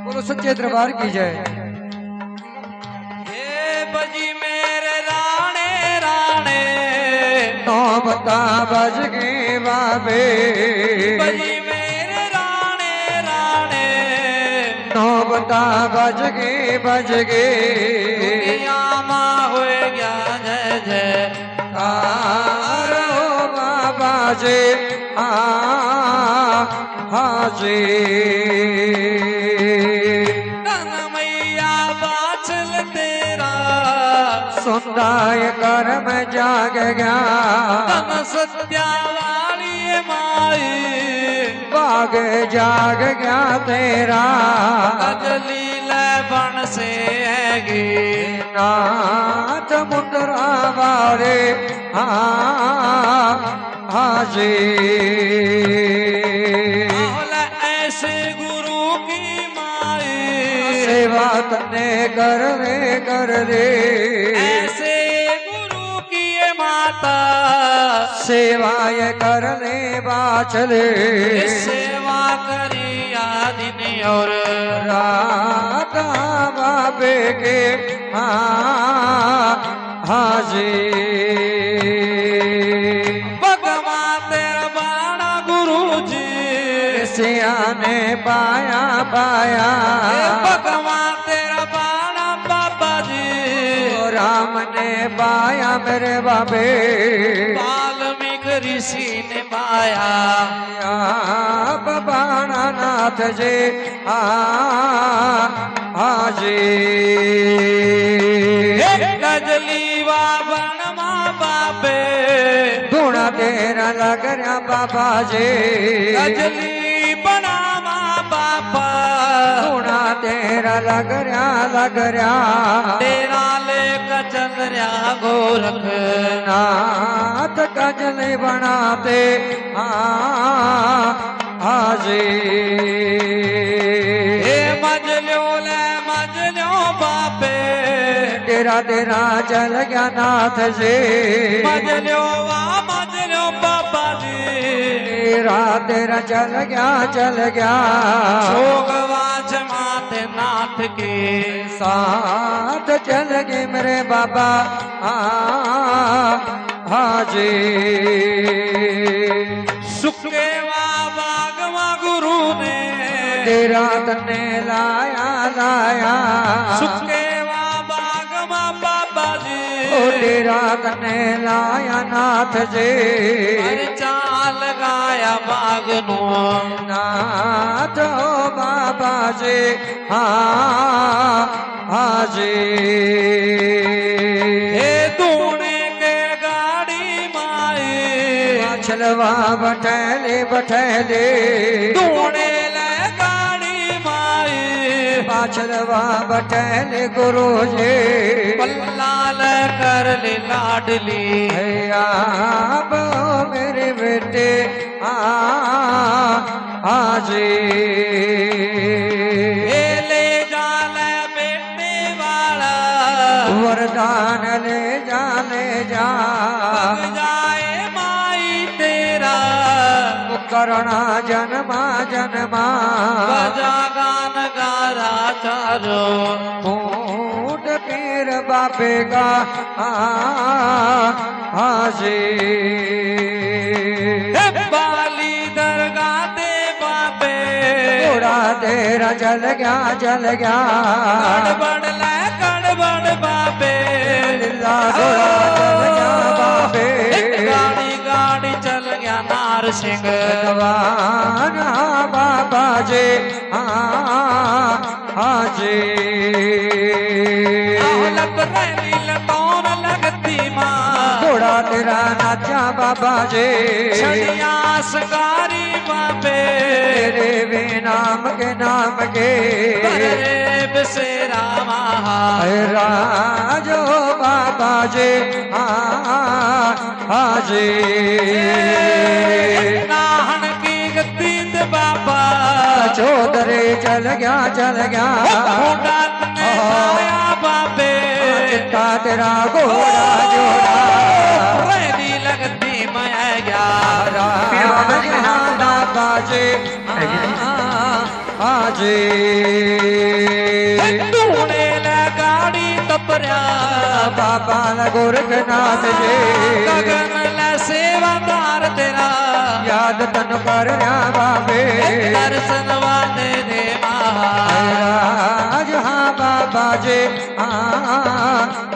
बोलो सच्चे दरबार की जय। हे बजी मेरे राणे राणे नो बता बज गए बाबे, बजी मेरे राणे राणे नो बता बज गए दुनिया मां हो गया जय जय कारो बाबा जी हाजी। कन मैया बाछल तेरा सुंदाय कर में जाग गया, कन सत्या वाली माई बाग जाग गया तेरा। कजली बन से हैगी नाथ मुंदरा वाले हाजी। ऐसे गुरु की माई सेवा तने कर रे, ऐसे गुरु की ये माता सेवा ये कर ले बाचले। सेवा करी दिन और रात बाबे के हाजी। भगवा तेरा बाणा गुरु जी सियाने पाया पाया, भगवा तेरा बाणा बाबा जी राम ने पाया मेरे बाबे। वाल्मीकि ऋषि ने पाया बाणा नाथ जी हाजी। गजली वा बन माँ बापे धूना तेरा लग रहा बाबा जी, गजली बना माँ बापा धूना तेरा लग रहा तेरा लेकर चल रहा गोरख नाथ गजल बनाते हाजी। हे मजलो बापे तेरा चल गया नाथ जी, मजलो बाबा जी तेरा चल गया भोगवाच माते नाथ के साथ चल गए मेरे बाबा हाजी। सुखेवा बागवा गुरु ने तेरा तने लाया सुखेवा बागवा बाबा जी ओ तेरा तने लाया नाथ जी। अरे चाल गाया बागनो नाथ ओ बाबा जी हाजी। हे तूने के गाड़ी माई छलवा बठैले तूने ले गाड़ी माई पाछलवा बठैले गुरु जी। पल्ला ले कर ले लाडली आप मेरे बेटे हाजी। ले जा ले बेटे वाला वरदान ले जा पग जाए माई तेरा करना जन्मा बजा गान गारा चारो ऊट पीर बाबे का हाजी। बाली दरगाह दे बाबे घोड़ा तेरा चल गया गड़बड़ बाबे लीला घोड़ा चल गया बाबे। गाड़ी चल गया नार सिंह भगवान बाबा जी हाजी। लगती माँ घोड़ा तेरा नाचा बाबा जी। सकारी बाबे तेरे भी नाम के से रामा राजो बाबा जी हाजी। नाहन की गति बाबा चौधरी चल गया बाबे चिट्टा तेरा घोड़ा जोड़ा लगती मैं गया बाबा जी हाजी। बाबा गोरखनाथ जी गगन लै सेवादार तेरा याद तन कर रहा बाबे दर्शन वादे दे महा राज हाँ बाबा जी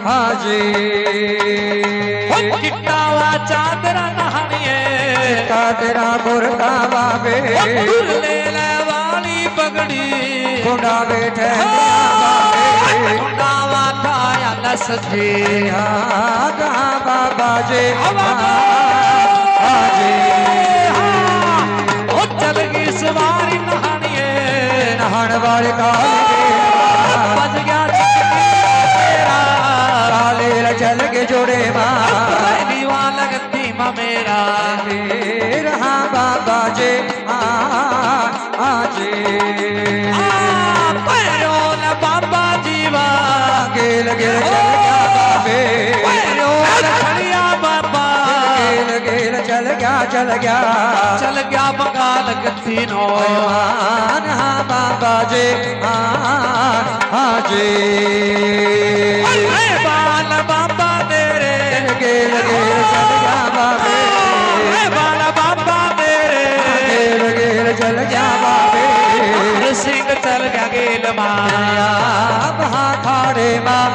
हाँ जी किट्टा वा चादरा नहानिए का तेरा गुरका बाबे ले ले वाली पगड़ी गुंडा बैठे डावा खाया लस जी कहाँ बाबा जी जी ओ चल गई सवारी नहानिए नहान वाले काले बज गया तेरा काले चल के जोड़े दीवा लगती मेरा हाँ बाबा जी जी पैरोल बाबा जीवा गेल गेल चल गया बाबे पैरोल खड़िया बाबा गेल गेल चल गया बंगाल गति नो हाँ बाबा जी जी बाल बाबा तेरे गेल गेल चल गया बाबे बाल बाबा तेरे गेल गेल चल गया बाबे सिंह चल गया गेल माया बहा खाड़े माँ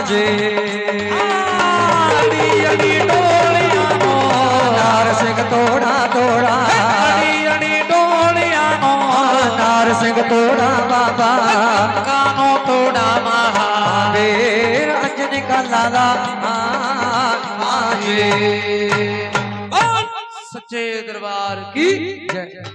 जी अड़ी डोलिया नो नार सिंह तोड़ा तोड़ा अड़ी डोलिया नो नार सिंह तोड़ा बाबा कानो तोड़ा महा बेर अंजनी का लाला जी सच्चे दरबार की जय